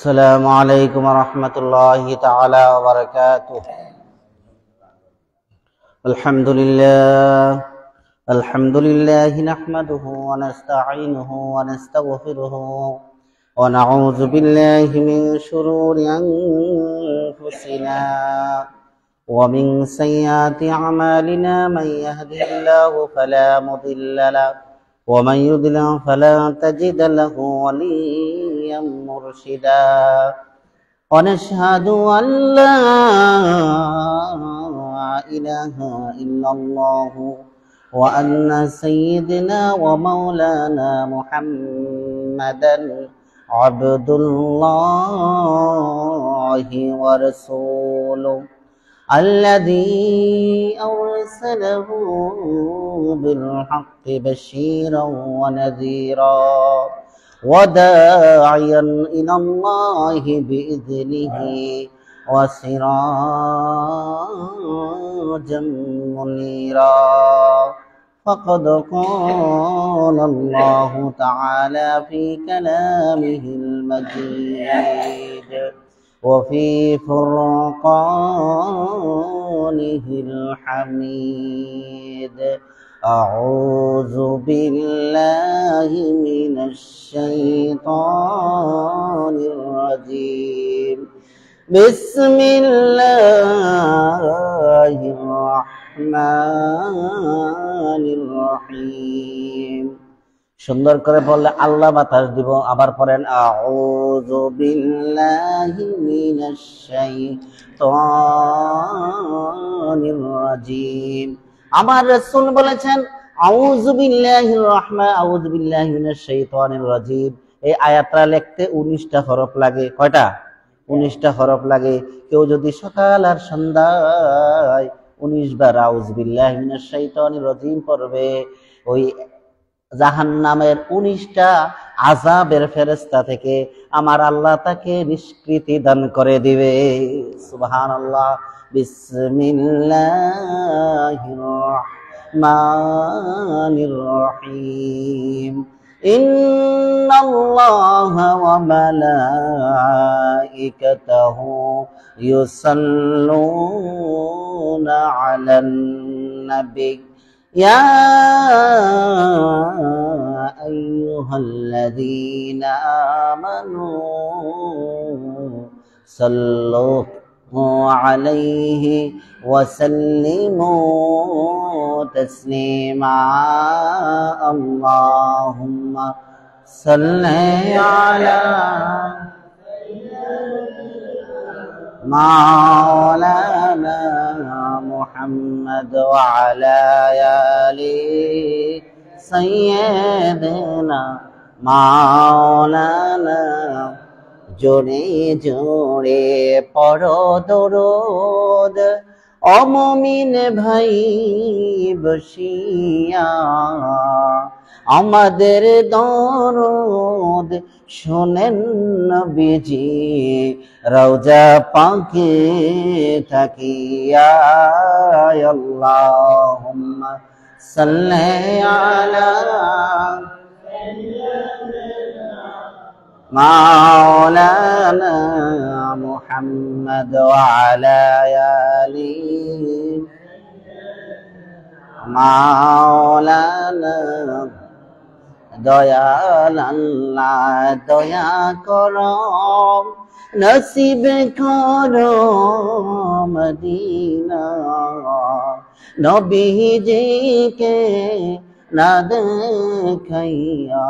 السلام عليكم ورحمة الله تعالى وبركاته. الحمد لله نحمده ونستعينه ونستغفره ونعوذ بالله من شرور أنفسنا ومن سيئات أعمالنا. من يهده الله فلا مضل له ومن يضلل فلا تجد له وليا مرشدا. ونشهد أن لا إله إلا الله وأن سيدنا ومولانا محمدا عبد الله ورسوله الذي أرسله بالحق بشيرا ونذيرا وداعيا إلى الله بإذنه وسراجا منيرا. فقد قال الله تعالى في كلامه المجيد وفي فرقانه الحميد. أعوذ بالله من الشيطان الرجيم. بسم الله الرحمن الرحيم. সুন্দর করে বললে আল্লাহ বাতাস দিব। আবার পড়েন আউযু বিল্লাহি মিনাশ শাইতানির রাজিম। আমার রাসূল বলেছেন আউযু বিল্লাহি মিনাশ শাইতানির রাজিম। এই আয়াতটা লিখতে 19টা হরফ লাগে। কয়টা? 19টা হরফ লাগে। কেউ যদি সকাল আর সন্ধ্যায় 19 বার আউযু বিল্লাহি মিনাশ শাইতানির রাজিম পড়বে, ওই জাহান্নামের 19টা আযাবের ফেরেশতা থেকে আমার আল্লাহ তাকে নিষ্কৃতি দান করে দিবে। সুবহানাল্লাহ। বিসমিল্লাহির রাহমানির রহিম। ইন্নাল্লাহা ওয়া মালাইকাতাহু ইউসাল্লুনা আলান নাবী يا أيها الذين آمنوا صلوا عليه وسلموا تسليما. اللهم صل على مولانا محمد وعلى آل سيدنا مولانا. জোরে জোরে পড়ো দরুদ ও মুমিন ভাই বসিয়া, আমাদের দরুদ শোনেন নবীজি রওজা পাকে থাকিয়া। আল্লাহুম্মা সাল্লি আলা মাওলানা মুহাম্মদ ওয়া আলা আলি মাওলানা। দয়াল আল্লাহ দয়া করো, নসিব করো মদিনা। নবীজিকে না দেখাইয়া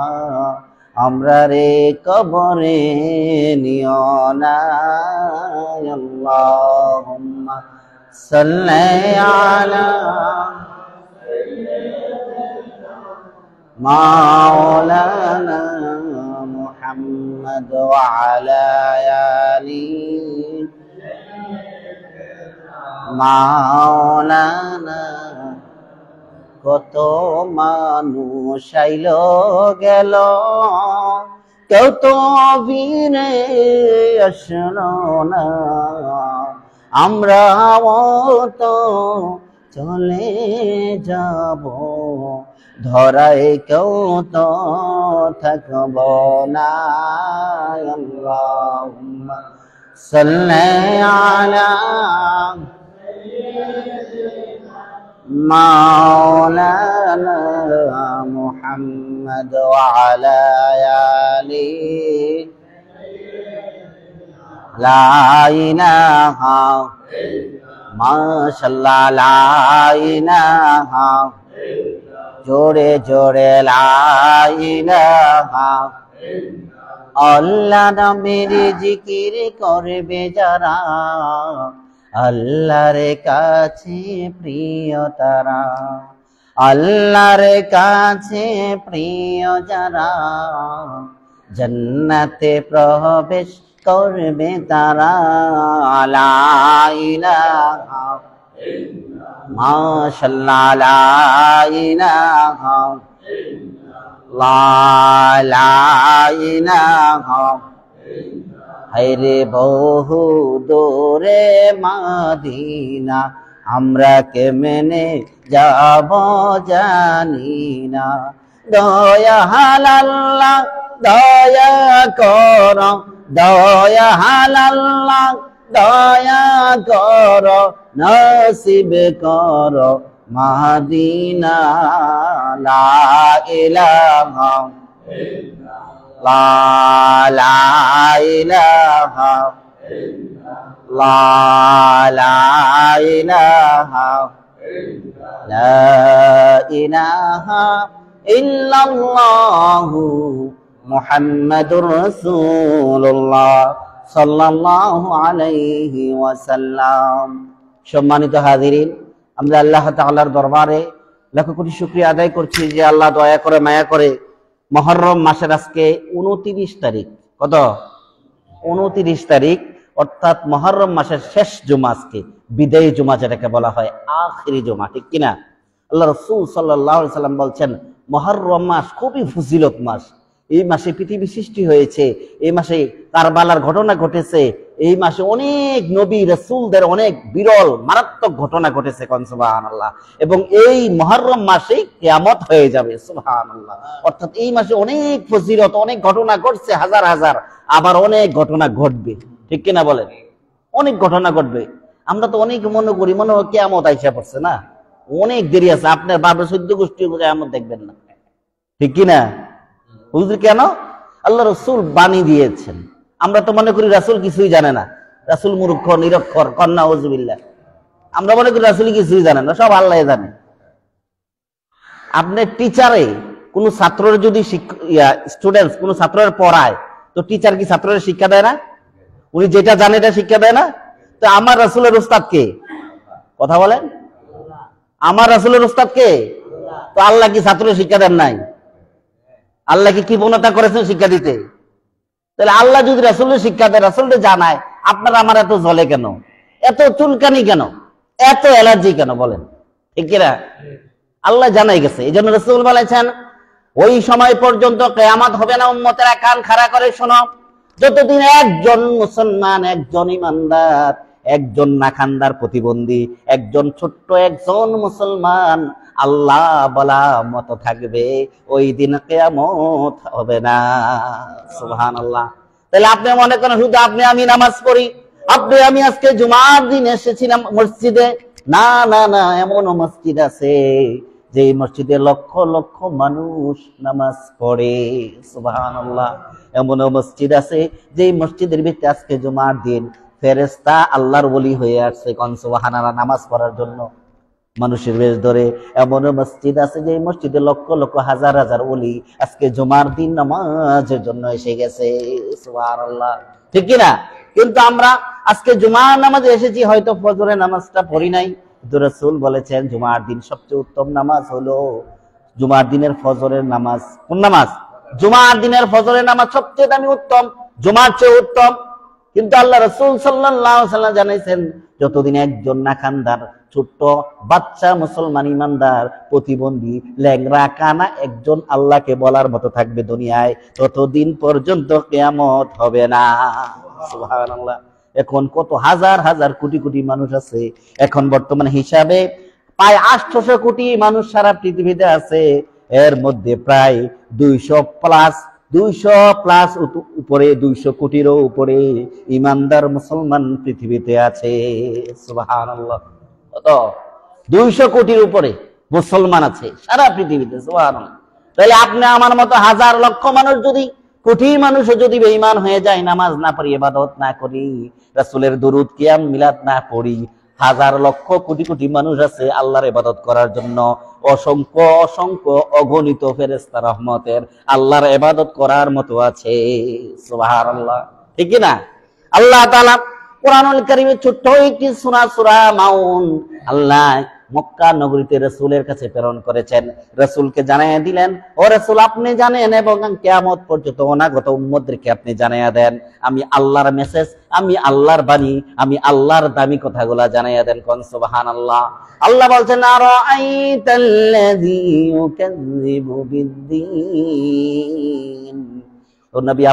আমরা রে কবরে নিও না। আল্লাহুম্মা সাল্লি আলা মাওলানা মুহাম্মদ ওয়া আলা আলি মাওলানা। কত মানুষ আইল গেল, কেউ তো ফিরে আসলো না। আমরাও তো চলে যাব, ধরায় কেউ তো থাকব না। আল্লাহুম্মা সাল্লি আলা মাওলানা মুহাম্মদ ওয়া আলা আলিহি লা ইলাহা মাশাআল্লাহ লা ইলাহা জোরে জোরে লা ইলাহা আল্লাহ নামের জিকির করবে যারা আল্লাহর কাছে প্রিয় তারা আল্লাহর কাছে প্রিয় যারা জান্নাতে প্রবেশ করবে তারা লা ইলাহা মাশাআল্লাহ লা ইলাহা লা ইলাহা হায়রে বহু দূরে মদিনা আমরা কেমনে যাব জানি না দয়াল আল্লাহ দয়া কর দয়াল আল্লাহ দয়া কর নসিব কর মদিনা লা ইলাহা লা ইলাহা লা ইলাহা লা ইলাহা ইল্লাল্লাহু মুহাম্মাদুর রাসূলুল্লাহ সাল্লাল্লাহু আলাইহি ওয়াসাল্লাম। সম্মানিত হাজিরিন, আমরা আল্লাহ তাআলার দরবারে লাখ কোটি শুকরিয়া আদায় করছি যে আল্লাহ দয়া করে মায়া করে মুহররম মাসের আজকে 29 তারিখ, কত 29 তারিখ, অর্থাৎ মুহররম মাসের শেষ জুমা, আজকে বিদায়ী জুমা যেটাকে বলা হয়, আখিরি জুমা, ঠিক কিনা? আল্লাহ রাসূল সাল্লাল্লাহু আলাইহি সাল্লাম বলছেন মুহররম মাস খুবই ফজিলত মাস। এই মাসে পৃথিবী সৃষ্টি হয়েছে, এই মাসে কারবালার ঘটনা ঘটেছে, এই মাসে অনেক নবী রাসূলদের অনেক বিরল মারাত্মক ঘটনা ঘটেছে, কোন সুবহানাল্লাহ। এবং এই মুহররম মাসেই কিয়ামত হয়ে যাবে, সুবহানাল্লাহ। অর্থাৎ এই মাসে অনেক ফজিলত, অনেক ঘটনা ঘটছে, হাজার হাজার, আবার অনেক ঘটনা ঘটবে, ঠিক কিনা বলেন? অনেক ঘটনা ঘটবে। আমরা তো অনেক মনে করি মনে হয় কিয়ামত আইসা পড়ছে, না, অনেক দেরি আছে। আপনার বাবার 14 গোষ্ঠী কিয়ামত দেখবেন না, ঠিক কিনা? হুজুর কেন? আল্লাহ রাসূল বাণী দিয়েছেন। আমরা তো মনে করি রাসূল কিছুই জানে না, রাসূল মূর্খ নিরক্ষর, কন্না উযুবিল্লাহ। আমরা মনে করি রাসূল কিছুই জানে না, সব আল্লাহ জানে। আপনি টিচারে কোন ছাত্রের যদি স্টুডেন্টস কোন ছাত্রের পড়ায়, তো টিচার কি ছাত্রের শিক্ষা দেয় না? উনি যেটা জানে এটা শিক্ষা দেয় না? তো আমার রাসূলের উস্তাদ কে? কথা বলেন, আমার রাসূলের উস্তাদ কে? তো আল্লাহ কি ছাত্রের শিক্ষা দেন নাই? আল্লাহ কি কৃপণতা করেছেন শিক্ষা দিতে? তাহলে আল্লাহ যদি রাসূলের শিক্ষা দেয়, রাসূলকে জানায়, আপনার আমার এত জ্বলে কেন, এত চুলকানি কেন, এত অ্যালার্জি কেন, বলেন, ঠিক কিনা? আল্লাহ জানাই গেছে। এই জন্য রাসূল বলেছেন ওই সময় পর্যন্ত কিয়ামত হবে না, উম্মতেরা কান খাড়া করে শোনো, যতদিন একজন মুসলমান, একজন ইমানদার, একজন নাখান্দার প্রতিবন্ধী, একজন ছোট্ট একজন মুসলমান আল্লাহ বলা মতো থাকবে, ওই দিন কিয়ামত হবে না, সুবহানাল্লাহ। তাহলে আপনি মনে করেন শুধু আপনি আমি নামাজ পড়ি, আপনি আমি আজকে জুমার দিন এসেছিলাম মসজিদে, না না না, এমন মসজিদ আছে যে মসজিদে লক্ষ লক্ষ মানুষ নামাজ পড়ে, সুবহানাল্লাহ। এমন মসজিদ আছে যে মসজিদের ভিতরে আজকে জুমার দিন ফেরেশতা আল্লাহর ওলি হয়ে আসছে, কোন সুবহানাল্লাহ, নামাজ পড়ার জন্য মানুষের বেশ ধরে। এমন মসজিদ আছে যে মসজিদে লক্ষ লক্ষ হাজার হাজার ওলি আজকে জুমার দিন নামাজের জন্য এসে গেছে, সুবহানাল্লাহ, ঠিক কিনা? কিন্তু আমরা আজকে জুমার নামাজে এসেছি, হয়তো ফজরের নামাজটা পড়ি নাই। রাসূল বলেছেন জুমার দিন সবচেয়ে উত্তম নামাজ হলো জুমার দিনের ফজরের নামাজ। কোন নামাজ? জুমার দিনের ফজরের নামাজ সবচেয়ে দামি, উত্তম, জুমার চেয়ে উত্তম। কিন্তু আল্লাহ রাসূল সাল্লাল্লাহু আলাইহি ওয়াসাল্লাম জানাইছেন যতদিন একজন নাখান্দার ছোট্ট বাচ্চা মুসলমান ইমানদার প্রতিবন্ধী ল্যাংড়া কানা একজন আল্লাহকে বলার মতো থাকবে দুনিয়ায়, ততদিন পর্যন্ত কিয়ামত হবে না, সুবহানাল্লাহ। এখন কত হাজার হাজার কোটি কোটি মানুষ আছে, এখন বর্তমান হিসাবে প্রায় 800 কোটি মানুষ সারা পৃথিবীতে আছে। এর মধ্যে প্রায় 200 প্লাস 200+ উপরে, 200 কোটিরও উপরে ইমানদার মুসলমান পৃথিবীতে আছে। সুবহানাল্লাহ। কত? 200 কোটির উপরে মুসলমান আছে সারা পৃথিবীতে। সুবহানাল্লাহ। তাহলে আপনি আমার মতো হাজার লক্ষ মানুষ যদি, কোটি মানুষও যদি বেঈমান হয়ে যায়, নামাজ না পড়ি, ইবাদত না করি, রাসূলের দরুদ কিয়াম মিলাদ না পড়ি, হাজার লক্ষ কোটি কোটি মানুষ আছে আল্লাহর ইবাদত করার জন্য, অসংখ্য অসংখ্য অগণিত ফেরেশতা রহমতের আল্লাহর ইবাদত করার মতো আছে। সুবহানাল্লাহ। ঠিক কি না? আল্লাহ তাআলা কোরআনুল কারীমে ছোট্ট একটি সূরা, সূরা মাউন, আল্লাহ মক্কা নগরীতে রাসূলের কাছে প্রেরণ করেছেন। রাসূলকে জানাইয়া দিলেন, ও রাসূল আপনি জানেন এবং কিয়ামত পর্যন্ত অনাগত উম্মতদেরকে আপনি জানাইয়া দেন আমি আল্লাহর মেসেজ, আমি আল্লাহর বাণী, আমি আল্লাহর দামি কথাগুলা জানাইয়া দেন। কোন সুবহানাল্লাহ। আল্লাহ বলছেন, আরাআইতাল্লাযী ইউকাযযিবু বিদ্দীন। ও নবী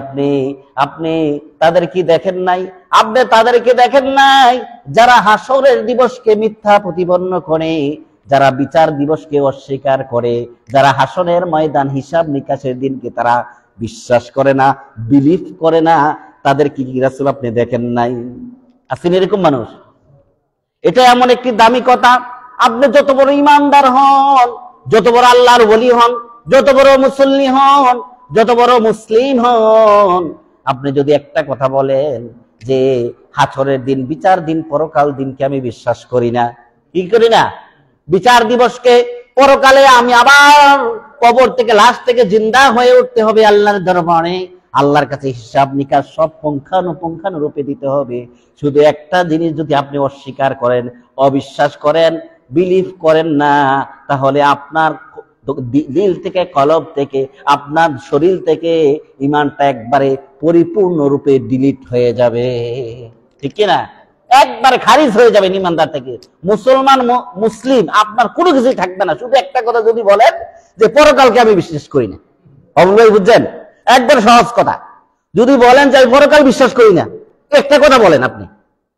আপনি তাদের কি দেখেন নাই? আপনি তাদেরকে দেখেন নাই যারা হাসরের দিবসকে মিথ্যা প্রতিপন্ন করে, যারা বিচার দিবসকে অস্বীকার করে, যারা হাসরের ময়দান হিসাব নিকাশের দিনকে তারা বিশ্বাস করে না, বিলিভ করে না, তাদের কি রাসূল আপনি দেখেন নাই? আছেন এরকম মানুষ? এটা এমন একটি দামি কথা। আপনি যত বড় ইমানদার হন, যত বড় আল্লাহর ওলি হন, যত বড় মুসল্লি হন, যত বড় মুসলিম হন, আপনি যদি একটা কথা বলেন যে হাসরের দিন, বিচার দিন, পরকাল দিনকে আমি বিশ্বাস করি না, কি করি না? বিচার দিবসকে, পরকালে আমি আবার কবর থেকে, লাশ থেকে জিন্দা হয়ে উঠতে হবে আল্লাহর দরবারে, আল্লাহর কাছে হিসাব নিকাশ সব পুঙ্খানুপুঙ্খানুরূপে দিতে হবে। শুধু একটা জিনিস যদি আপনি অস্বীকার করেন, অবিশ্বাস করেন, বিলিভ করেন না, তাহলে আপনার দিল থেকে, কলব থেকে, আপনার শরীর থেকে ঈমানটা একবারে পরিপূর্ণরূপে ডিলিট হয়ে যাবে। ঠিক কি না? একবারে খারিজ হয়ে যাবে ঈমানদার থেকে। মুসলমান, মুসলিম আপনার কোনো কিছুই থাকবে না। শুধু একটা কথা যদি বলেন যে পরকালকে আমি বিশ্বাস করি না, অবশ্যই বুঝছেন? একবার সহজ কথা যদি বলেন যে আমি পরকাল বিশ্বাস করি না, একটা কথা বলেন,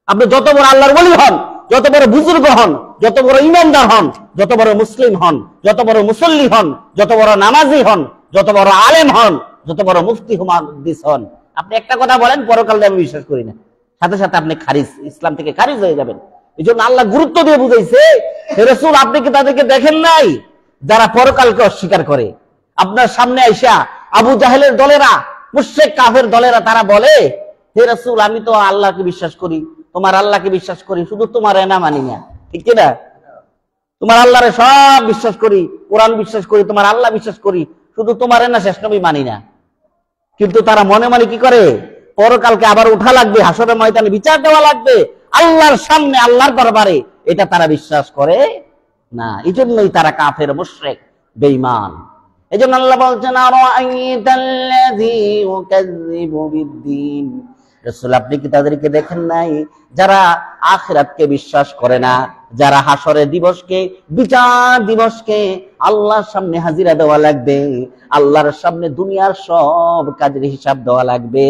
আপনি যত বড় আল্লাহর ওলি হন, যত বড় বুজুর্গ হন, যত বড় ইমানদার হন, যত বড় মুসলিম হন, যত বড় মুসল্লি হন, যত বড় নামাজি হন, যত বড় আলেম হন, যত বড় মুফতি মুহাদ্দিস হন, আপনি একটা কথা বলেন পরকালে আমি বিশ্বাস করি না, সাথে সাথে আপনি খারিজ, ইসলাম থেকে খারিজ হয়ে যাবেন। এই জন্য আল্লাহ গুরুত্ব দিয়ে বুঝাইছে, হে রাসূল আপনি কি তাদেরকে দেখেন নাই যারা পরকালকে অস্বীকার করে? আপনার সামনে আইসা আবু জাহেলের দলেরা, মুশরিক কাফের দলেরা তারা বলে, হে রাসূল আমি তো আল্লাহকে বিশ্বাস করি, তোমার আল্লাহকে বিশ্বাস করি, শুধু তোমার না মানি না। ঠিক কি না? তোমার আল্লাহরে সব বিশ্বাস করি, কোরআন বিশ্বাস করি, তোমার আল্লাহ বিশ্বাস করি, শুধু তোমার না শেষ নবী মানি না। কিন্তু তারা মনে মনে কি করে? পরকালকে আবার উঠা লাগবে, হাসরের ময়দানে বিচার দেওয়া লাগবে আল্লাহর সামনে, আল্লাহর দরবারে, এটা তারা বিশ্বাস করে না। এই জন্যই তারা কাফের, মুশরিক, বেঈমান। এই জন্য আল্লাহ বলছেন, আরাআইতাল্লাযী ইউকাযযিবু বিদ্দীন। রাসূল আপনি কি তাদেরকে দেখেন নাই যারা আখিরাতকে বিশ্বাস করে না, যারা হাসরের দিবসকে, বিচার দিবসকে, আল্লাহর সামনে হাজিরা দেওয়া লাগবে, আল্লাহর সামনে দুনিয়ার সব কাজের হিসাব দেওয়া লাগবে,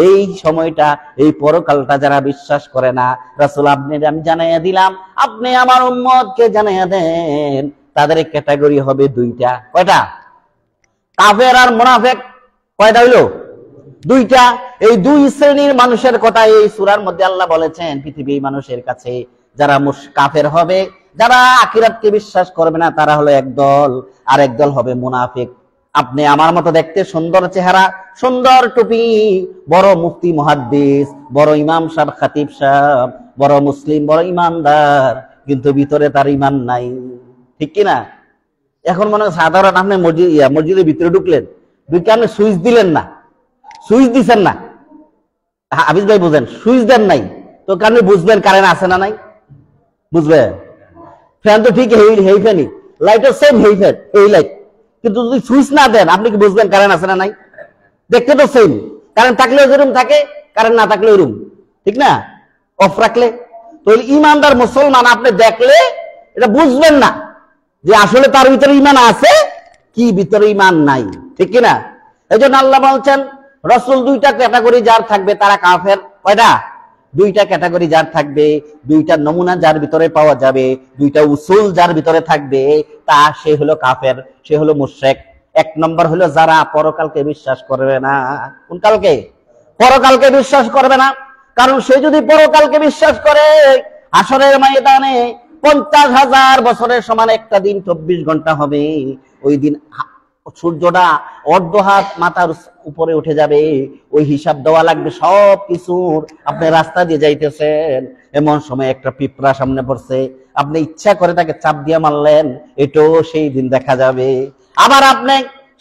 এই সময়টা, এই পরকালটা যারা বিশ্বাস করে না, রাসূল আপনি আমি জানাইয়া দিলাম, আপনি আমার উম্মতকে জানাইয়া দেন, তাদের ক্যাটাগরি হবে দুইটা। কয়টা? কাফের আর মুনাফিক। কয়টা হইলো? দুইটা। এই দুই শ্রেণীর মানুষের কথা এই সূরার মধ্যে আল্লাহ বলেছেন। পৃথিবীর মানুষের কাছে যারা কাফের হবে, যারা আখিরাতকে বিশ্বাস করবে না, তারা হলো একদল, আর একদল হবে মুনাফিক। আপনি আমার মতো দেখতে সুন্দর চেহারা, সুন্দর টুপি, বড় মুফতি মুহাদ্দিস, বড় ইমাম সাহেব, খতিব সাহেব, বড় মুসলিম, বড় ইমানদার, কিন্তু ভিতরে তার ইমান নাই। ঠিক কিনা? এখন মনে হয় সাধারণ আপনি মসজিদের ভিতরে ঢুকলেন, ঢুকে আপনি সুইচ দিলেন না, সুইচ দিচ্ছেন না, হাফিজ ভাই বুঝেন, সুইচ দেন নাই, তো কারণে বুঝবেন কারেন্ট আছে না নাই, বুঝবেন? ফ্যান তো ঠিক হেই ফ্যানই, লাইটও সেম হেই ফ্যান, এই লাইট, কিন্তু যদি সুইচ না দেন আপনি কি বুঝবেন কারেন্ট আছে না নাই? দেখতে তো সেম, কারেন্ট থাকলেও যেরকম থাকে, কারেন্ট না থাকলে ওরকম, ঠিক না? অফ রাখলে তো ইমানদার মুসলমান আপনি দেখলে এটা বুঝবেন না যে আসলে তার ভিতরে ইমান আছে কি ভিতরে ইমান নাই। ঠিক কিনা? এই জন্য আল্লাহ বলছেন, রাসূল দুইটা ক্যাটাগরি যার থাকবে তারা কাফের। কয়টা? দুইটা ক্যাটাগরি যার থাকবে, দুইটা নমুনা যার ভিতরে পাওয়া যাবে, দুইটা উসুল যার ভিতরে থাকবে, তা সে হলো কাফের, সে হলো মুশরিক। এক নম্বর হলো যারা পরকালকে বিশ্বাস করবে না। কোন কালকে? পরকালকে বিশ্বাস করবে না। কারণ সে যদি পরকালকে বিশ্বাস করে, হাসরের ময়দানে 50,000 বছরের সমান একটা দিন 24 ঘন্টা হবে। ওই দিন সূর্যটা অর্ধ হাত মাথার উপরে উঠে যাবে, ওই হিসাব দেওয়া লাগবে সব কিছুর। আপনি রাস্তা দিয়ে যাইতেছেন, এমন সময় একটা পিঁপড়া সামনে পড়ছে, আপনি ইচ্ছা করে তাকে চাপ দিয়ে মারলেন, এটাও সেই দিন দেখা যাবে। আবার আপনি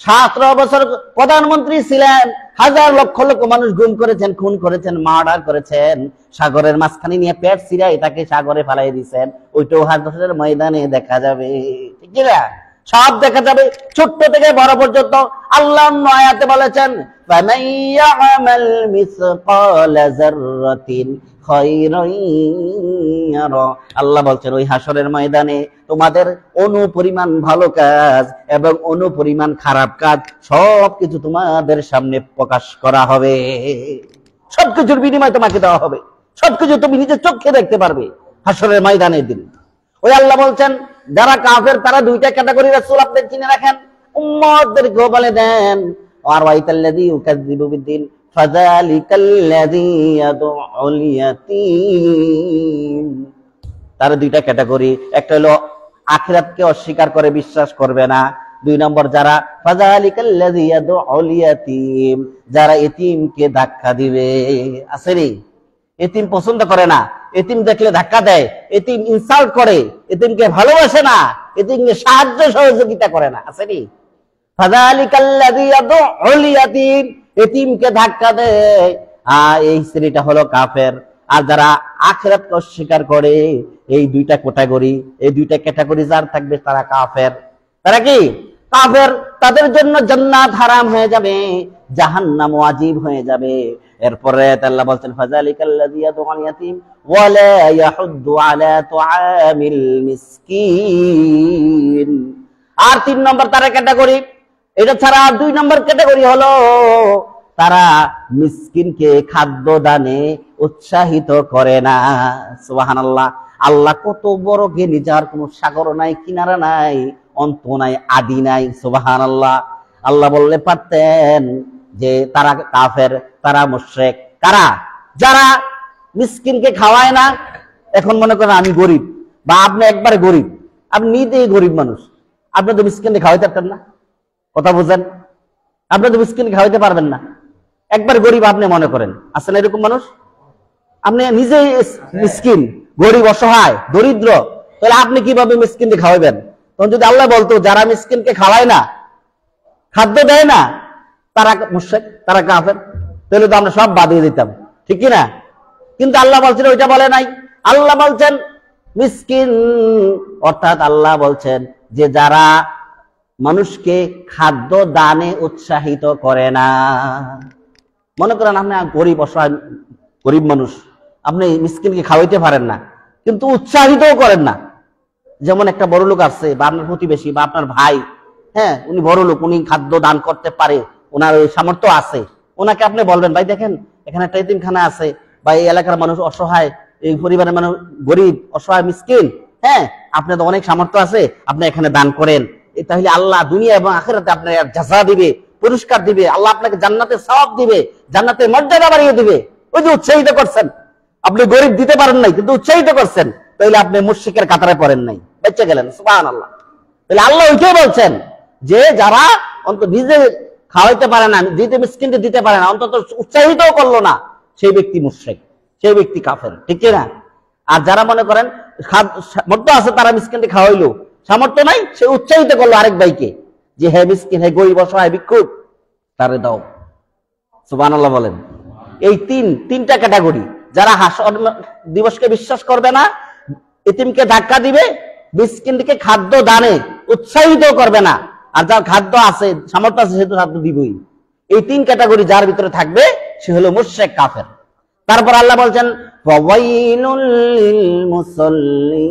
17 বছর প্রধানমন্ত্রী ছিলেন, হাজার লক্ষ লক্ষ মানুষ গুম করেছেন, খুন করেছেন, মার্ডার করেছেন, সাগরের মাঝখানে নিয়ে পেট ছিঁড়াই তাকে সাগরে ফেলাই দিয়েছেন, ওইটাও হাসরের ময়দানে দেখা যাবে। ঠিক না? সব দেখা যাবে, ছোট্ট থেকে বড় পর্যন্ত। আল্লাহ আয়াতে বলেছেন, ফামান ইয়ামাল মিসকালা যাররাতিন খায়রান ইয়ারা। আল্লাহ বলছেন ওই হাসরের ময়দানে তোমাদের অনুপরিমাণ ভালো কাজ এবং অনুপরিমাণ খারাপ কাজ সবকিছু তোমাদের সামনে প্রকাশ করা হবে। সবকিছুর বিনিময় তোমাকে দেওয়া হবে, সবকিছু তুমি নিজের চোখে দেখতে পারবে হাসরের ময়দানের দিন। ওই আল্লাহ বলছেন যারা কাফের তারা দুইটা ক্যাটাগরি, রাসূল আপনি চিনে রাখেন, উম্মতদেরকে বলে দেন, আর ওয়াইতাল্লাযী ইউকাযযিবু বিদ্দীন ফাযালিকাল্লাযী ইয়াদউল ইয়াতীম। তার দুইটা ক্যাটাগরি, একটা হলো আখিরাতকে অস্বীকার করে বিশ্বাস করবে না, দুই নম্বর যারা ফাযালিকাল্লাযী ইয়াদউল ইয়াতীম, যারা এতিমকে ধাক্কা দিবে। আসেনি? এতিম পছন্দ করে না, এতিম দেখলে ধাক্কা দেয়, এতিম ইনসাল্ট করে, এতিমকে ভালোবাসে না, এতিমকে সাহায্য সহযোগিতা করে না। আসেনি? ফাযালিকাল্লাযী ইয়াদউল ইয়াতীম, এতিমকে ধাক্কা দেয়, এই শ্রেণীটা হলো কাফের। আর যারা আখিরাতকে অস্বীকার করে, এই দুইটা ক্যাটাগরি, এই দুইটা ক্যাটাগরি যার থাকবে তারা কাফের। তারা কি? কাফের। তাদের জন্য জান্নাত হারাম হয়ে যাবে, জাহান্নাম ওয়াজিব হয়ে যাবে। এরপরে আল্লাহ বলছেন ফাযালিকাল্লাযী ইয়াদউল ইয়াতীম ওয়া লা ইয়াহুদ্দু আলা তুআমিল মিসকিন। আর 3 নম্বর তারা ক্যাটাগরি, এটা ছাড়া 2 নম্বর ক্যাটাগরি হলো তারা মিসকিনকে খাদ্য দানে উৎসাহিত করে না। সুবহানাল্লাহ। আল্লাহ কত বড় জ্ঞানী, যার কোনো সাগর নাই, কিনারা নাই, অন্ত নাই, আদি নাই। সুবহানাল্লাহ। আল্লাহ বললে পারতেন যে তারা কাফের, তারা মুশরিক। কারা? যারা মিসকিনকে খাওয়ায় না। এখন মনে করেন আমি গরিব, বা আপনি একবারে গরিব, আপনি নিজেই গরিব মানুষ, আপনি তো মিসকিনকে খাওয়াইতে পারতেন না। কথা বুঝেন? আপনি তো মিসকিনকে খাওয়াইতে পারবেন না, একবার গরিব আপনি মনে করেন। আছেন এরকম মানুষ? আপনি নিজেই মিসকিন, গরিব, অসহায়, দরিদ্র, তাহলে আপনি কিভাবে মিসকিনকে খাওয়াবেন? তখন যদি আল্লাহ বলতো যারা মিসকিনকে খাওয়ায় না, খাদ্য দেয় না, তারা মুশরিক, তারা কাফের, তাহলে তো আমরা সব বাদ দিয়ে দিতাম। ঠিক কি না? কিন্তু আল্লাহ বলছেন ওইটা বলে নাই। আল্লাহ বলছেন মিসকিন, অর্থাৎ আল্লাহ বলছেন যে যারা মানুষকে খাদ্য দানে উৎসাহিত করে না। মনে করেন আপনি গরিব, অসহায়, গরিব মানুষ, আপনি মিসকিনকে খাওয়াইতে পারেন না, কিন্তু উৎসাহিতও করেন না। যেমন একটা বড় লোক আছে, বা আপনার প্রতিবেশী, বা আপনার ভাই, হ্যাঁ, উনি বড় লোক, উনি খাদ্য দান করতে পারে, ওনার ওই সামর্থ্য আছে, ওনাকে আপনি বলবেন ভাই দেখেন এখানে একটা এতিমখানা আছে, বা এই এলাকার মানুষ অসহায়, এই পরিবারের মানুষ গরিব, অসহায়, মিসকিন, হ্যাঁ, আপনার তো অনেক সামর্থ্য আছে, আপনি এখানে দান করেন। তাহলে আল্লাহ দুনিয়া এবং আখিরাতে আপনার জাযা দিবে, পুরস্কার দিবে, আল্লাহ আপনাকে জান্নাতের সওয়াব দিবে, জান্নাতের মর্যাদা বাড়িয়ে দিবে। ওই যে উৎসাহিত করছেন, আপনি গরিব দিতে পারেন নাই, কিন্তু উৎসাহিত করছেন, তাহলে আপনি মুশরিকের কাতারে পড়েন নাই, বেঁচে গেলেন। সুবহানাল্লাহ। তাহলে আল্লাহ ওইটাই বলছেন যে যারা অন্তত নিজে খাওয়াইতে পারে না, দিতে মিসকিনকে দিতে পারে না, অন্তত উৎসাহিতও করলো না, সেই ব্যক্তি মুশরিক, সেই ব্যক্তি কাফের। ঠিক না? আর যারা মনে করেন সামর্থ্য আছে, তারা মিসকিনকে খাওয়াইলো, সামর্থ্য নাই, সে উৎসাহিত করলো আরেক ভাইকে যে হে মিসকিন, হে গরিব, অসহায়, ভিক্ষুক, তারে দাও। সুবহানাল্লাহ বলেন। এই তিনটা ক্যাটাগরি, যারা হাসর দিবসকে বিশ্বাস করবে না, এতিমকে ধাক্কা দিবে, মিসকিনকে খাদ্য দানে উৎসাহিত করবে না, আর যার খাদ্য আছে, সামর্থ্য আছে, সে তো খাদ্য দিবই। এই 3 ক্যাটাগরি যার ভিতরে থাকবে সে হলো মুশরিক, কাফের। তারপর আল্লাহ বলছেন ফাওয়াইলুল লিল মুসাল্লিন।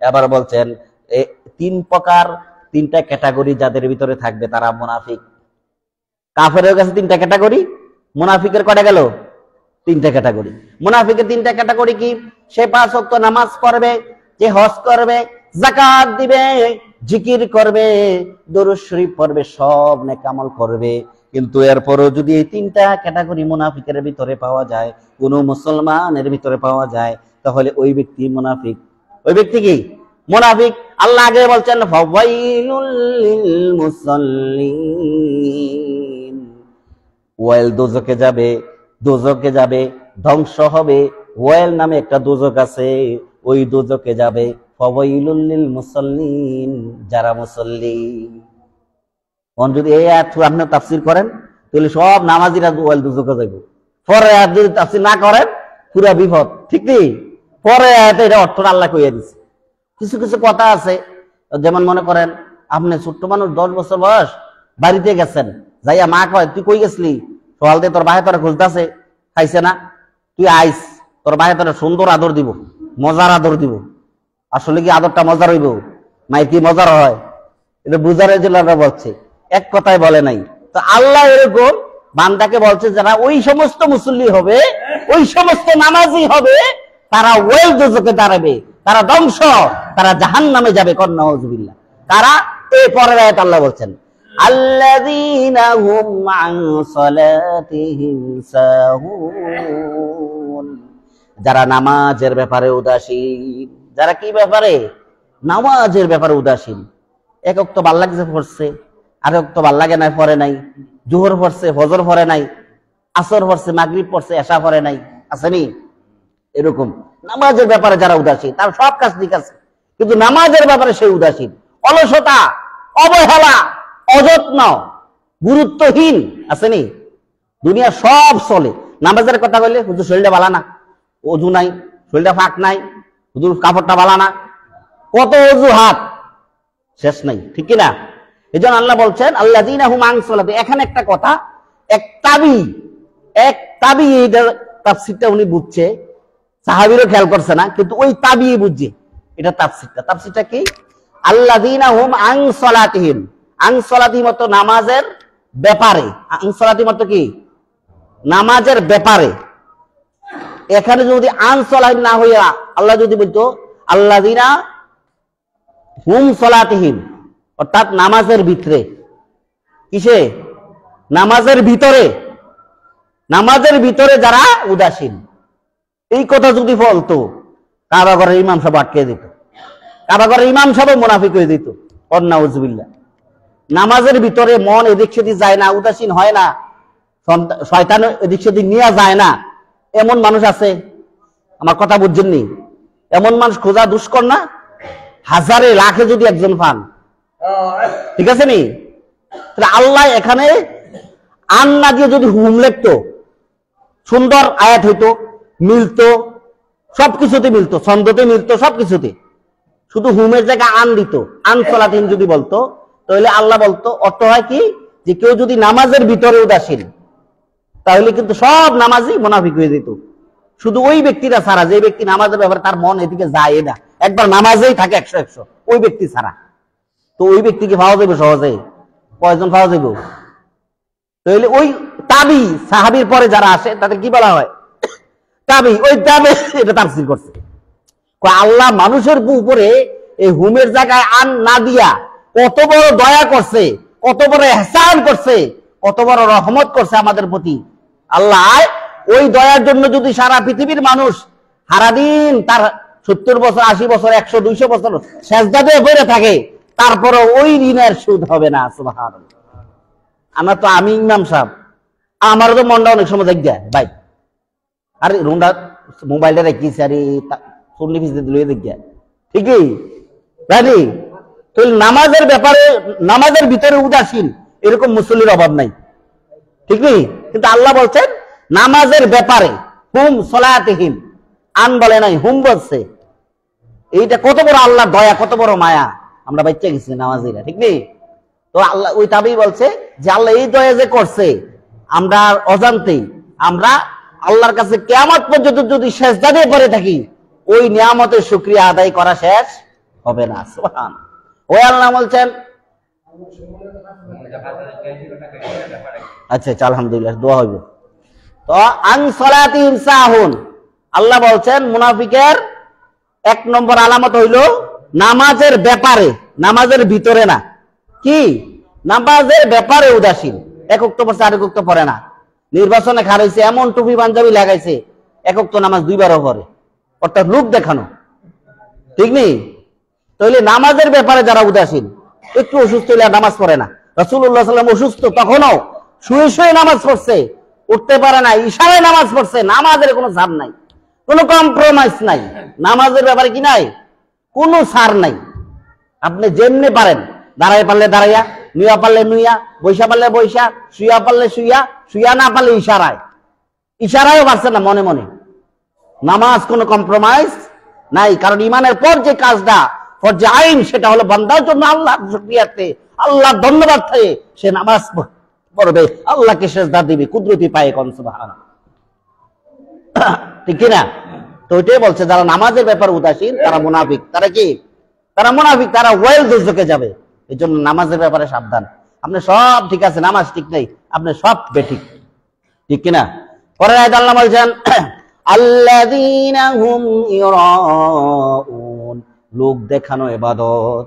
এবার বলছেন 3 প্রকার, 3টা ক্যাটাগরি যাদের ভিতরে থাকবে তারা মুনাফিক। কাফেরের কাছে 3টা ক্যাটাগরি, মুনাফিকের কয়টা গেল? 3টা ক্যাটাগরি। মুনাফিকের 3টা ক্যাটাগরি কি? সে 5 ওয়াক্ত নামাজ পড়বে, যে হজ করবে, যাকাত দিবে, জিকির করবে, দরুদ শরীফ পড়বে, সব নেক আমল করবে, কিন্তু এরপরও যদি এই তিনটা ক্যাটাগরি মুনাফিকের ভিতরে পাওয়া যায়, কোন মুসলমানের ভিতরে পাওয়া যায়, তাহলে ওই ব্যক্তি মুনাফিক। ওই ব্যক্তি কি মুনাফিক? আল্লাহ আগে বলছেন ফাওয়াইলুল লিল মুসাল্লিন, ওয়াইল দোজকে যাবে, দোজকে যাবে, ধ্বংস হবে। ওয়াইল নামে একটা দোজক আছে, ওই দোজকে যাবে। ফাওয়াইলুল লিল মুসাল্লিন, যারা মুসল্লি। যদি এই আয়াত আপনি তাফসীর করেন তাহলে সব নামাজিরা ওয়াইল দোজকে যাবে। পরে আয়াত যদি তাফসীর না করেন পুরা বিপদ, ঠিক নেই? পরে আয়াতে এটা অর্থ আল্লাহ কইয়া দিছে। কিছু কিছু কথা আছে, যেমন মনে করেন আপনি ছোট্ট মানুষ, 10 বছর বয়স, বাড়িতে গেছেন, যাইয়া মা কয় তুই কই গেছলি? সকাল দিয়ে তোর ভাই তোরা খুঁজতেছে, খাইছে না, তুই আইস, তোর ভাই তোরা সুন্দর আদর দিব, মজার আদর দিব। আসলে কি আদরটা মজার হইব? মাই কি মজার হয়? এটা বুঝারের জন্য বলছে, এক কথায় বলে নাই। তো আল্লাহ এরকম বান্দাকে বলছে, যারা ওই সমস্ত মুসল্লি হবে, ওই সমস্ত নামাজি হবে, তারা ওয়াইল দোজকে দাঁড়াবে, তারা ধ্বংস, তারা জাহান্নামে যাবে। নাউযুবিল্লাহ। তারা এই পরের আয়াত আল্লাহ বলছেন আল্লাযীনা হুম আন সালাতিহিম সাহুন, যারা নামাজের ব্যাপারে উদাসীন। যারা কি ব্যাপারে? নামাজের ব্যাপারে উদাসীন। এক ওয়াক্ত ভাল লাগছে পড়ছে, আর ওয়াক্ত ভাল লাগে না, পড়ে নাই। জোহর পড়ছে, ফজর পড়ে নাই, আসর পড়ছে, মাগরিব পড়ছে, এশা পড়ে নাই, আসেনি? এরকম নামাজের ব্যাপারে যারা উদাসীন, তার সব কাজ ঠিক আছে, কিন্তু নামাজের ব্যাপারে সে উদাসীন। অলসতা, অবহেলা, অযত্ন, গুরুত্বহীন, আসেনি? দুনিয়া সব চলে, নামাজের কথা বললে হুজুর শরীরটা ভালো না, অজু নাই, শরীরটা ফাঁক নাই, হুজুর কাপড়টা ভালো না, কত অজুহাত শেষ নাই, ঠিক কিনা? এই জন্য আল্লাহ বলছেন আল্লাযীনা হুম আন সালাতি। এখানে একটা কথা, এক তাবি এইটার তাফসীরটা উনি বুঝছে, সাহাবীরও খেয়াল করছে না, কিন্তু ওই তাবি বুঝছে এটা তাফসীরটা। তাফসীরটা কি? আল্লাযীনা হুম আন সালাতিহিম, আন সালাতিহিম অর্থ নামাজের ব্যাপারে, আন সালাতিহিম অর্থ কি? নামাজের ব্যাপারে। এখানে যদি আন সালাতিহিম না হইয়া আল্লাহ যদি বলতো আল্লাযীনা হুম সালাতিহিম, অর্থাৎ নামাজের ভিতরে, কিসে? নামাজের ভিতরে, নামাজের ভিতরে যারা উদাসীন, এই কথা যদি বলতো, কাবা ঘরের ইমাম সাহেব আটকে দিত, কাবা ঘরের ইমাম সাহেব মুনাফিক হয়ে দিত। নাউযুবিল্লাহ। নামাজের ভিতরে মন এদিক সেদিক যায় না, উদাসীন হয় না, শয়তান এদিক সেদিক নিয়ে যায় না, এমন মানুষ আছে? আমার কথা বুঝছেননি? এমন মানুষ খোঁজা দুষ্কর না? হাজারে লাখে যদি একজন পান, ঠিক আছে নি? আল্লাহ এখানে আন না দিয়ে যদি হুম লিখতো, সুন্দর আয়াত হইতো, মিলতো, সবকিছুতে মিলতো, ছন্দতে মিলতো, সবকিছুতে। শুধু হুমের জায়গায় আন দিত, আন সালাতিন যদি বলতো, তাহলে আল্লাহ বলতো, অর্থ হয় কি, যে কেউ যদি নামাজের ভিতরে উদাসীন, তাহলে কিন্তু সব নামাজি মুনাফিক হয়ে যেত। শুধু ওই ব্যক্তিরা ছাড়া, যে ব্যক্তি নামাজের ব্যাপারে তার মন এদিকে যায় না, একবার নামাজেই থাকে 100-100, ওই ব্যক্তি ছাড়া। তো ওই ব্যক্তিকে পাওয়া যাবে সহজে? কয়জন পাওয়া যাবে? তাহলে ওই তাবি, সাহাবীর পরে যারা আসে তাদের কি বলা হয়? তাবি। ওই তাবি এটা তাফসীর করছে, আল্লাহ মানুষের উপরে এই হুমের জায়গায় আন না দিয়া কত বড় দয়া করছে, কত বড় ইহসান করছে, কত বড় রহমত করছে আমাদের প্রতি। আল্লাহ ওই দয়ার জন্য যদি সারা পৃথিবীর মানুষ সারাদিন তার 70 বছর, 80 বছর, 100, 200 বছর সেজদা দিয়ে পড়ে থাকে, তারপরে ওই ঋণের সুদ হবে না। সুবহানাল্লাহ। আমি ইমাম সাহেব, আমারও তো মনটা অনেক সময় দেখ যায় ভাই, আরে রুমটা মোবাইলটা রেখেছি, আরে চল্লি ফিস লয়ে দেখ যায়, ঠিকই জানি। তো নামাজের ব্যাপারে, নামাজের ভিতরে উদাসীন এরকম মুসল্লির অভাব নাই, ঠিক নেই? কিন্তু আল্লাহ বলছেন নামাজের ব্যাপারে হুম সালাতিহিম, আন বলে নাই, হুম বলছে। এইটা কত বড় আল্লাহ দয়া, কত বড় মায়া, আমরা বাচ্চা গেছি নামাজিরা, ঠিক নেই? তো আল্লাহ ওই তাবি বলছে যে আল্লাহ এই দয়া যে করছে, আমরা অজান্তেই আমরা আল্লাহর কাছে কিয়ামত পর্যন্ত যদি সেজদা দিয়ে পড়ে থাকি, ওই নিয়ামতের শুকরিয়া আদায় করা শেষ হবে না। সুবহানাল্লাহ। ওই আল্লাহ বলছেন, আচ্ছা আলহামদুলিল্লাহ, দোয়া হইব। তো আন সালাতিহিম সাহুন, আল্লাহ বলছেন মুনাফিকের 1 নম্বর আলামত হইল নামাজের ব্যাপারে নামাজের ভিতরে না, কি নামাজের ব্যাপারে উদাসীন, একক তো পড়ছে আরেক তো পড়ে না, নির্বাচনে খারাইছে এমন টুপি পাঞ্জাবি লাগাইছে একক তো নামাজ দুইবারও পড়ে, অর্থাৎ লোক দেখানো, ঠিক নেই? তাহলে নামাজের ব্যাপারে যারা উদাসীন, একটু অসুস্থ হলে নামাজ পড়ে না। রাসূলুল্লাহ সাল্লাল্লাহু আলাইহি ওয়াসাল্লাম অসুস্থ, তখনও শুয়ে শুয়ে নামাজ পড়ছে, উঠতে পারে না, ইশারায় নামাজ পড়ছে। নামাজের কোনো ছাড় নাই, কোনো কম্প্রোমাইজ নাই, নামাজের ব্যাপারে কি নাই, কোনো ছাড় নাই। আপনি যেমনি পারেন, দাঁড়াই পারলে দাঁড়াইয়া, নুয়া পারলে নুইয়া, বৈশা পারলে বৈশা, শুয়া পারলে শুইয়া, শুইয়া না পারলে ইশারায়, ইশারায়ও পারছে না মনে মনে। নামাজ কোনো কম্প্রোমাইজ নাই, কারণ ইমানের পর যে কাজটা ফরজে আইন, সেটা হলো বান্দার জন্য আল্লাহর শুকরিয়াতে, আল্লাহর ধন্যবাদ থেকে সে নামাজ পড়বে, আল্লাহকে সেজদা দিবে, কুদরতি পায়ে কোন সুবহানাল্লাহ, ঠিক কিনা? তো ওইটাই বলছে যারা নামাজের ব্যাপারে উদাসীন তারা মুনাফিক। তারা কি? তারা মুনাফিক, তারা ওয়েল দুজকে যাবে। এই জন্য নামাজের ব্যাপারে সাবধান। আপনি সব ঠিক আছে, নামাজ ঠিক নেই, আপনি সব বেঠিক, ঠিক কিনা? পরের আয়াতে আল্লাহ বলছেন আল্লাযীনা হুম ইরাউন, লোক দেখানো ইবাদত।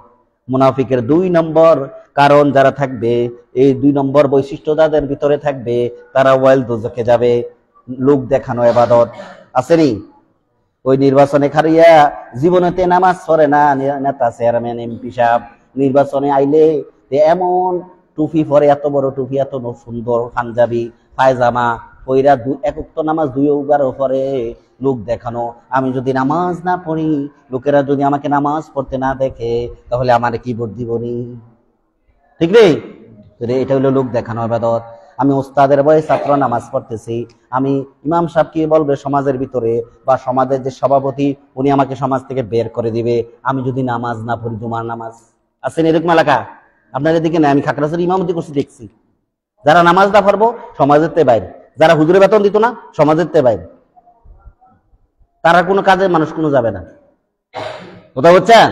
মুনাফিকের 2 নম্বর কারণ যারা থাকবে, এই 2 নম্বর বৈশিষ্ট্য যাদের ভিতরে থাকবে তারা ওয়াইল দুজকে যাবে। লোক দেখানো ইবাদত আসেনি? ওই নির্বাচনে খারিয়া জীবনেতে নামাজ পড়ে না, নেতা চেয়ারম্যান এমপি সাহেব নির্বাচনে আইলে এমন টুপি পরে, এত বড় টুপি, এত সুন্দর পাঞ্জাবি পায়জামা পইরা একক তো নামাজ 2 পরে, লোক দেখানো। আমি যদি নামাজ না পড়ি, লোকেরা যদি আমাকে নামাজ পড়তে না দেখে, তাহলে আমার কি ভোট দিবনি? ঠিক নেই? এটা হলো লোক দেখানো ইবাদত। আমি ওস্তাদের বয়স ছাত্র নামাজ পড়তেছি, আমি ইমাম সাহেব কি বলবে সমাজের ভিতরে, বা সমাজের যে সভাপতি উনি আমাকে সমাজ থেকে বের করে দিবে আমি যদি নামাজ না পড়ি। জুমার নামাজ আছেন এরকম এলাকা আপনাদের দিকে না? আমি খাগড়াছড়ি ইমামতি করছি, দেখছি যারা নামাজ না পড়বো সমাজের তে বাইরে, যারা হুজুরের বেতন দিত না সমাজের তে বাইরে, তারা কোনো কাজে মানুষ কোনো যাবে না। কথা বুঝছেন?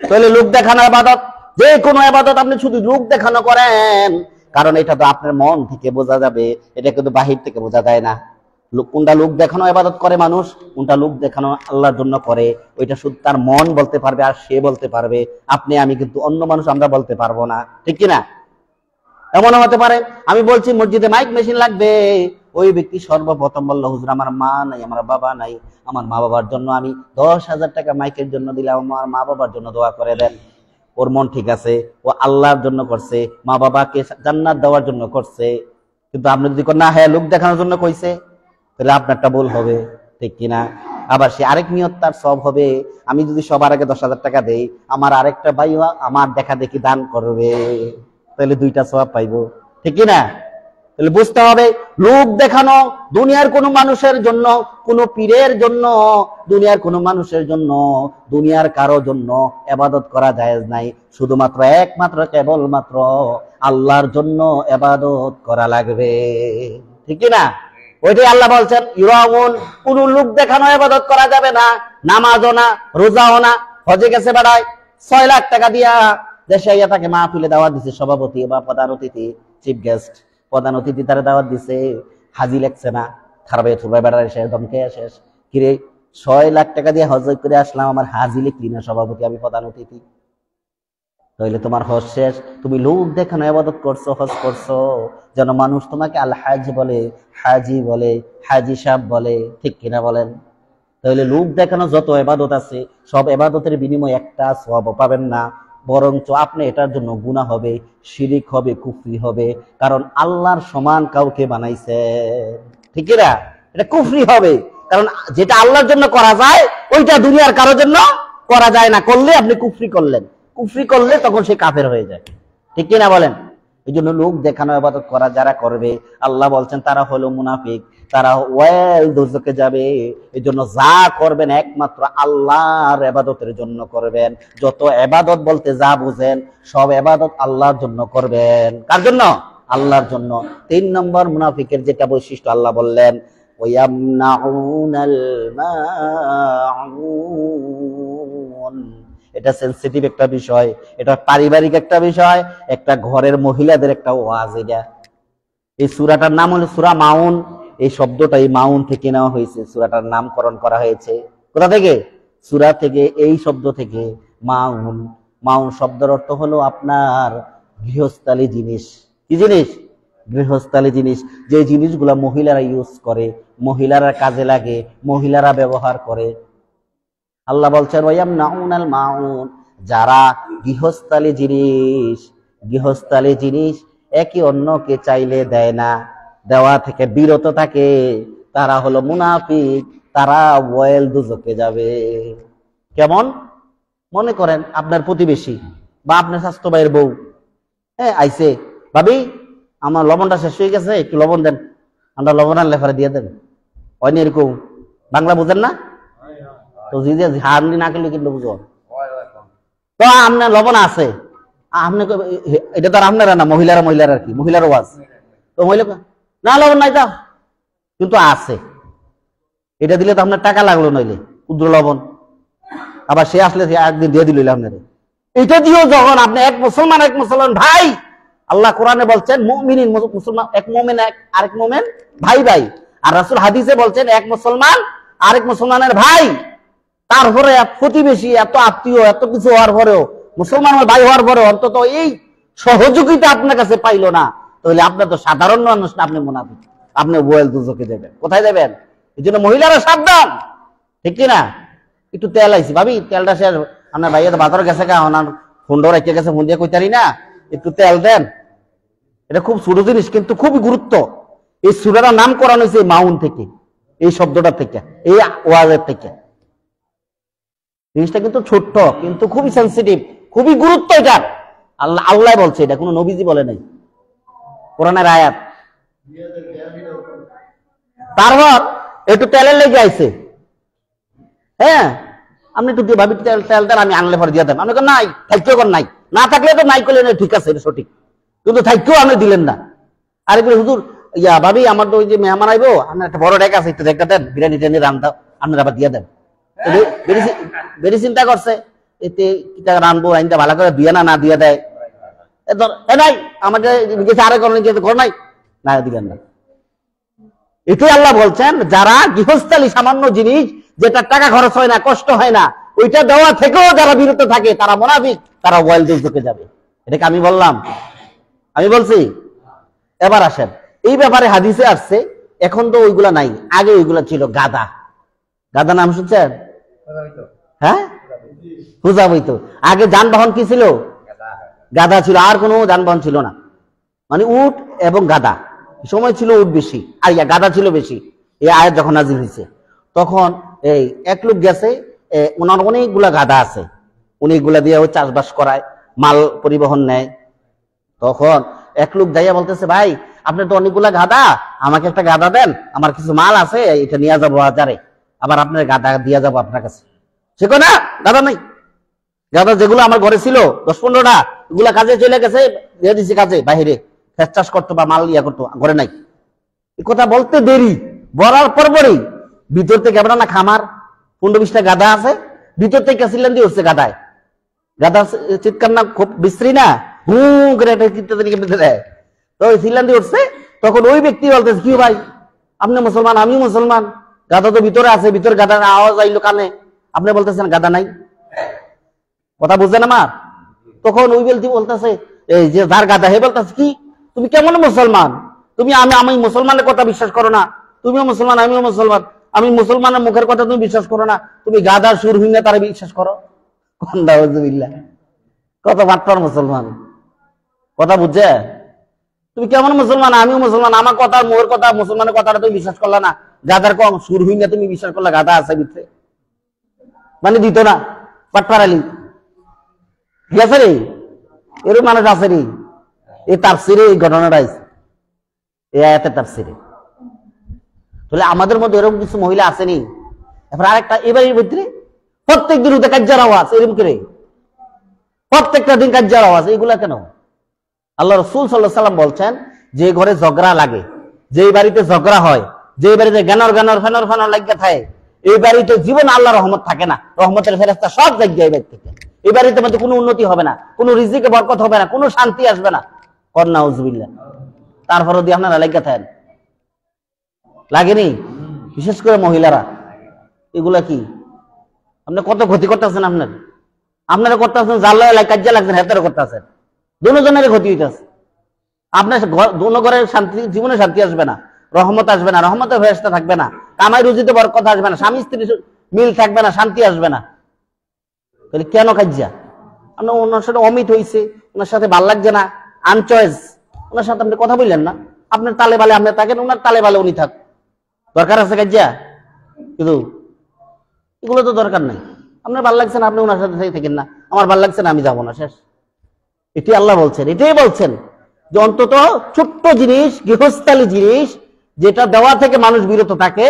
তাহলে লোক দেখানো ইবাদত, যে কোনো ইবাদত আপনি শুধু লোক দেখানো করেন, কারণ এটা তো আপনার মন থেকে বোঝা যাবে, এটা কিন্তু বাহির থেকে বোঝা যায় না। কোনটা লোক দেখানো ইবাদত করে মানুষ, কোনটা লোক দেখানো আল্লাহর জন্য করে, ওইটা শুধু তার মন বলতে পারবে, আর সে বলতে পারবে। আপনি আমি কিন্তু, অন্য মানুষ আমরা বলতে পারবো না, ঠিক কিনা? এমন হতে পারে আমি বলছি মসজিদে মাইক মেশিন লাগবে, ওই ব্যক্তি সর্বপ্রথম বললো হুজুর আমার মা নাই, আমার বাবা নাই, আমার মা বাবার জন্য আমি 10,000 টাকা মাইকের জন্য দিলাম, আমার মা বাবার জন্য দোয়া করে দেন। ওর মন ঠিক আছে, ও আল্লাহর জন্য করছে, মা বাবাকে জান্নাত দেওয়ার জন্য করছে। কিন্তু আপনি যদি না, হ্যাঁ লোক দেখানোর জন্য কইছে, তাহলে আপনারটা ভুল হবে, ঠিক কিনা? আবার সে আরেক নিয়ত তার সব হবে, আমি যদি সবার আগে 10,000 টাকা দেই, আমার আরেকটা ভাই আমার দেখা দেখি দান করবে, তাহলে 2টা সওয়াব পাইবো, ঠিক কিনা? তাহলে বুঝতে হবে লোক দেখানো দুনিয়ার কোনো মানুষের জন্য, কোনো পীরের জন্য, দুনিয়ার কোনো মানুষের জন্য, দুনিয়ার কারো জন্য ইবাদত করা জায়েজ নাই। শুধুমাত্র একমাত্র কেবলমাত্র আল্লাহর জন্য ইবাদত করা লাগবে, ঠিক কি না? ওইটাই আল্লাহ বলছেন ইরাউন, কোন লোক দেখানো ইবাদত করা যাবে না। নামাজও না, রোজাও না। হজে গেছে বেড়ায় 6 লাখ টাকা দিয়া, দেশে আইয়া তাকে মাহফিলে দাওয়াত দিছে সভাপতি বা প্রধান অতিথি, চিফ গেস্ট, প্রধান অতিথি তারা দাওয়াত দিছে, হাজি লাগছে না, খারাপ থুবাই বেড়ায় শেষ, দমকে শেষ। কিরে 6 লাখ টাকা দিয়ে হজ করে আসলাম, আমার হাজি লিখলি না সভাপতি, আমি প্রধান অতিথি, তাহলে তোমার হজ শেষ। তুমি লোক দেখানো ইবাদত করছো, হজ করছো, যেন মানুষ তোমাকে আল হাজ বলে, হাজি বলে, হাজি সাহেব বলে, ঠিক কিনা বলেন? তাহলে লোক দেখানো যত ইবাদত আছে, সব ইবাদতের বিনিময়ে একটা সওয়াব পাবেন না, বরঞ্চ আপনি এটার জন্য গুনাহ হবে, শিরিক হবে, কুফরি হবে। কারণ আল্লাহর সমান কাউকে বানাইছে, ঠিক না? এটা কুফরি হবে, কারণ যেটা আল্লাহর জন্য করা যায় ওইটা দুনিয়ার কারোর জন্য করা যায় না। করলে আপনি কুফরি করলেন, কুফরি করলে তখন সে কাফের হয়ে যায়, ঠিক কিনা বলেন? এই জন্য লোক দেখানো ইবাদত করা যারা করবে, আল্লাহ বলছেন তারা হলো মুনাফিক, তারা ওয়াল দোজকে যাবে। এই জন্য যা করবেন একমাত্র আল্লাহর ইবাদতের জন্য করবেন। যত ইবাদত বলতে যা বুঝেন সব ইবাদত আল্লাহর জন্য করবেন। কার জন্য? আল্লাহর জন্য। 3 নম্বর মুনাফিকের যেটা বৈশিষ্ট্য আল্লাহ বললেন ওয়ায়ামনাউনাল মাউন। এটা সেনসিটিভ একটা বিষয়, এটা পারিবারিক একটা বিষয়, একটা ঘরের মহিলাদের একটা ওয়াজ। এটা এই সূরাটার নাম হলো সূরা মাউন। এই শব্দটা এই মাউন থেকে নেওয়া হয়েছে, সূরাটার নামকরণ করা হয়েছে। কোথা থেকে? সূরা থেকে, এই শব্দ থেকে, মাউন। মাউন শব্দের অর্থ হলো আপনার গৃহস্থালী জিনিস। কি জিনিস? গৃহস্থালী জিনিস, যে জিনিসগুলা মহিলারা ইউজ করে, মহিলারা কাজে লাগে, মহিলারা ব্যবহার করে। আল্লাহ বলছেন ওয়ায়ামনাউনাল মাউন, যারা গৃহস্থালী জিনিস একে অন্যকে চাইলে দেয় না, দেওয়া থেকে বিরত থাকে, তারা হলো মুনাফিক, তারা ওয়াইল দুজকে যাবে। কেমন? মনে করেন আপনার প্রতিবেশী বা আপনার স্বাস্থ্য ভাইয়ের বউ আইছে, ভাবি আমার লবণটা শেষ হয়ে গেছে, একটু লবণ দেন, আমরা লবণ আনলে ফেরে দিয়ে দেন। হয়নি এরকম? বাংলা বুঝেন না তো? হারনি না করলে কিন্তু বুঝো তো। আপনার লবণ আছে, আপনি এটা তো আর আপনারা না, মহিলারা আর কি, মহিলার ওয়াজ তো। মহিলা না লবণ নাই তা, কিন্তু আছে, এটা দিলে তো আপনার টাকা লাগলো, নইলে ক্ষুদ্র লবণ। আবার সে আসলে একদিন দিয়ে দিল আপনার। এটা দিয়েও যখন আপনি এক মুসলমান ভাই, আল্লাহ কোরআনে বলছেন মুমিনিন মুসলমান, এক মুমিন আরেক মুমিন ভাই ভাই, আর রাসূল হাদিসে বলছেন এক মুসলমান আরেক মুসলমানের ভাই। তারপরে প্রতিবেশী, এত আত্মীয়, এত কিছু হওয়ার পরেও, মুসলমান ভাই হওয়ার পরে অন্তত এই সহযোগিতা আপনার কাছে পাইলো না, তাহলে আপনার তো সাধারণ মানুষ না, আপনি মুনাফিক, আপনি ওয়াইল দুজকে যাবেন। কোথায় যাবেন? এই জন্য মহিলারা সাবধান, ঠিক কিনা? একটু তেল আইছি ভাবি, তেলটা শেষ, আপনার ভাইয়া তো বাজারে গেছে, ওনার ফোনটা রেখে গেছে, ফোন দিয়ে কইতারি না, একটু তেল দেন। এটা খুব ছোট জিনিস, কিন্তু খুবই গুরুত্ব। এই সূরাটার নাম করানো হয়েছে মাউন থেকে, এই শব্দটা থেকে, এই ওয়াজের থেকে। জিনিসটা কিন্তু ছোট্ট, কিন্তু খুবই সেন্সিটিভ, খুবই গুরুত্ব এটা। আল্লাহ বলছে, এটা কোনো নবীজি বলে নাই, কোরআনের আয়াত। তারপর একটু তেলের লেগে আইছে, হ্যাঁ আপনি একটু ভাবি তেল দেন, আমি আনলে পরে দিয়ে দেন। আপনি নাই, থাকতেও নাই, না থাকলে তো নাই করলেন, ঠিক আছে, এটা সঠিক, কিন্তু থাকতেও আপনি দিলেন না। আর এগুলো হুজুর ভাবি আমার তো ওই যে মেহমান আইবো, আপনার একটা বড় ডেক আছে, একটু দেখা দেন, বিরিয়ানি টেনে রান্না আপনার আবার দিয়ে দেন। বেশি চিন্তা করছে, এতে রানবো, আইনটা ভালো করে দিয়ে না দিয়ে দেয়, নাই আমাকে আরে ঘর নাই, না দিলেন না। এটাই আল্লাহ বলছেন, যারা গৃহস্থালী সামান্য জিনিস, যেটা টাকা খরচ হয় না, কষ্ট হয় না, ওইটা দেওয়া থেকেও যারা বিরত থাকে, তারা মুনাফিক, তারা ওয়াইল দুজকে যাবে। এটাকে আমি বললাম, আমি বলছি। এবার আসেন, এই ব্যাপারে হাদিসে আসছে, এখন তো ওইগুলা নাই, আগে ওইগুলা ছিল। গাদা, গাদা নাম শুনছেন? হ্যাঁ, পূজা হইতো। আগে যানবাহন কি ছিল? গাদা ছিল, আর কোনো যানবাহন ছিল না। মানে উট এবং গাদা, সময় ছিল উট বেশি আর গাদা ছিল বেশি। এই আয়াত যখন নাজিল হয়েছে, তখন এই এক লোক গেছে, ওনার অনেকগুলা গাদা আছে, অনেকগুলা দিয়ে ও চাষবাস করায়, মাল পরিবহন নেয়। তখন এক লোক যাইয়া বলতেছে, ভাই আপনার তো অনেকগুলা গাদা, আমাকে একটা গাদা দেন, আমার কিছু মাল আছে, এটা নিয়ে যাবো বাজারে, আবার আপনার গাদা দিয়ে যাবো আপনার কাছে। সে কয় না, গাদা নাই, গাদা যেগুলো আমার ঘরে ছিল 10-15টা, এগুলা কাজে চলে গেছে, দিয়ে দিচ্ছে কাজে, বাহিরে ফেস চাষ করতো বা মাল ইয়া করতো, ঘরে নাই। এই কথা বলতে দেরি, বলার পরপরই ভিতর থেকে, আপনার না খামার 15-20টা গাদা আছে, ভিতর থেকে সিলেন দিয়ে উঠছে গাদায়। গাদা চিৎকার না খুব বিশ্রী না, হু করে একটা দেয়, তো ওই সিলেন দিয়ে উঠছে। তখন ওই ব্যক্তি বলতেছে, কি ভাই আপনি মুসলমান, আমি মুসলমান, গাদা তো ভিতরে আছে, ভিতরে গাদার আওয়াজ আইলো কানে, আপনি বলতেছেন গাদা নাই। কথা বুঝছেন আমার? তখন ওই ব্যক্তি বলতেছে, এই যে যার গাদা, হে বলতেছে, কি তুমি কেমন মুসলমান? তুমি আমি মুসলমানের কথা বিশ্বাস করো না, তুমিও মুসলমান আমিও মুসলমান, আমি মুসলমানের মুখের কথা তুমি বিশ্বাস করো না, তুমি গাদার সুর হইনা তারা বিশ্বাস করো। কত বাটপার মুসলমান, কথা বুঝছে? তুমি কেমন মুসলমান? আমিও মুসলমান, আমার কথা মুখের কথা, মুসলমানের কথাটা তুমি বিশ্বাস করলা না, গাদার কম সুর হইনা তুমি বিশ্বাস করলা গাদা আছে ভিতরে, মানে দিত না, বাটপার আলী গেছে রে, এরকম মানুষ আছে রে। এই তাফসিরে এই ঘটনাটা এই আয়াতের তাফসিরে। তাহলে আমাদের মধ্যে এরকম কিছু মহিলা আসেনি। এবার আরেকটা, এবারের ভিতরে প্রত্যেক দিন উঠে কাজ্জার আওয়াজ, এরকম করে প্রত্যেকটা দিন কাজ্জার আওয়াজ, এগুলা কেন? আল্লাহ রাসূল সাল্লাল্লাহু আলাইহি ওয়াসাল্লাম বলছেন, যে ঘরে ঝগড়া লাগে, যে বাড়িতে ঝগড়া হয়, যে বাড়িতে গানর ফেনর লাগিয়ে থাকে, এই বাড়িতে জীবন আল্লাহ রহমত থাকে না, রহমতের ফেরেশতা সব জায়গায় এই বাড়ি থেকে। এই বাড়িতে মধ্যে কোনো উন্নতি হবে না, কোনো রিজিকে বরকত হবে না, কোনো শান্তি আসবে না। কর নাউযুবিল্লাহ। তারপরও দিয়ে আপনারা লাগিয়ে থাকেন, লাগেনি? বিশেষ করে মহিলারা, এগুলা কি আপনি কত ক্ষতি করতেছেন আপনার? আপনারা করতেছেন, জাল্লা এলাকায় কাজে লাগছেন, হেতারে করতেছেন, দুজনের ক্ষতি হইতেছে। আপনার দুনো ঘরের শান্তি, জীবনে শান্তি আসবে না, রহমত আসবে না, রহমতের ফেরেশতা থাকবে না, কামাই রুজিতে বরকত আসবে না, স্বামী স্ত্রী মিল থাকবে না, শান্তি আসবে না। তাহলে কেন কাজিয়া? আপনার ওনার সাথে অমিত হয়েছে, ওনার সাথে ভাল লাগছে না, আনচয়েস, ওনার সাথে আপনি কথা বললেন না, আপনার তালে বালে আপনি থাকেন, ওনার তালে বালে উনি থাক, দরকার আছে কাজিয়া? কিন্তু এগুলো তো দরকার নাই। আপনার ভাল লাগছে না, আপনি ওনার সাথে থাকেন না, আমার ভাল লাগছে না, আমি যাবো না, শেষ। এটি আল্লাহ বলছেন, এটাই বলছেন যে অন্তত ছোট্ট জিনিস, গৃহস্থালী জিনিস যেটা দেওয়া থেকে মানুষ বিরত থাকে,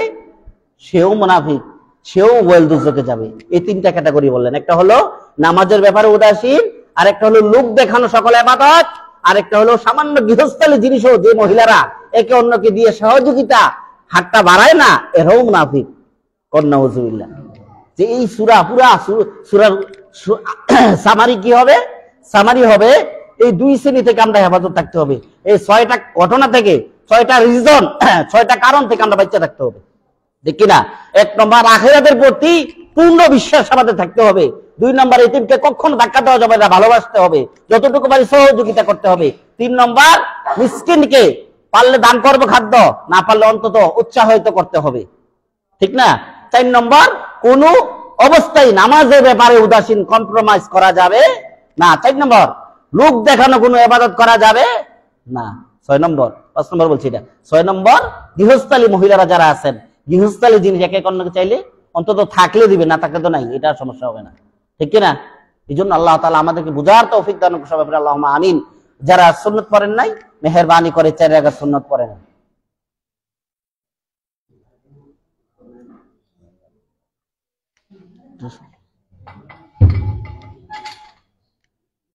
সেও মুনাফিক, সেও ওয়েল দুজকে যাবে। এই তিনটা ক্যাটাগরি বললেন। একটা হলো নামাজের ব্যাপারে উদাসীন, আর একটা হলো লোক দেখানো সকল ইবাদত, আর একটা হলো সামান্য গৃহস্থালী জিনিসও যে মহিলারা একে অন্যকে দিয়ে সহযোগিতা হাতটা বাড়ায় না, এরাও মুনাফিক। কন্নাউজুবিল্লাহ। যে এই সূরা পুরা সূরার সামারি কি হবে? সামারি হবে এই দুই শ্রেণী থেকে আমরা হেফাজত থাকতে হবে। এই 6টা ঘটনা থেকে, 6টা রিজন, 6টা কারণ থেকে আমরা বাঁচিয়ে থাকতে হবে, ঠিক কিনা? 1 নম্বর, আখিরাতের প্রতি পূর্ণ বিশ্বাস আমাদের থাকতে হবে। 2 নম্বর, এতিমকে কখনো ধাক্কা দেওয়া যাবে না, ভালোবাসতে হবে, যতটুকু পারি সহযোগিতা করতে হবে। 3 নম্বর, মিসকিনকে পারলে দান করবো খাদ্য, না পারলে অন্তত উৎসাহিত করতে হবে, ঠিক না? 4 নম্বর, কোন অবস্থায় নামাজের ব্যাপারে উদাসীন, কম্প্রোমাইজ করা যাবে না। 4 নম্বর, লোক দেখানো কোনো ইবাদত করা যাবে না। 6 নম্বর, 5 নম্বর বলছি এটা। 6 নম্বর, গৃহস্থালী মহিলারা যারা আছেন, গৃহস্থালী জিনিস একে অন্যকে চাইলে অন্তত থাকলে দিবে, না থাকলে তো নাই, এটা সমস্যা হবে না, ঠিক কিনা? এই জন্য আল্লাহ তাআলা আমাদেরকে বুঝার তৌফিক দান করুন সবাই, আল্লাহুম্মা আমিন। যারা সুন্নাত পড়েন নাই, মেহেরবানি করে 4 রাকাত সুন্নাত পড়েন।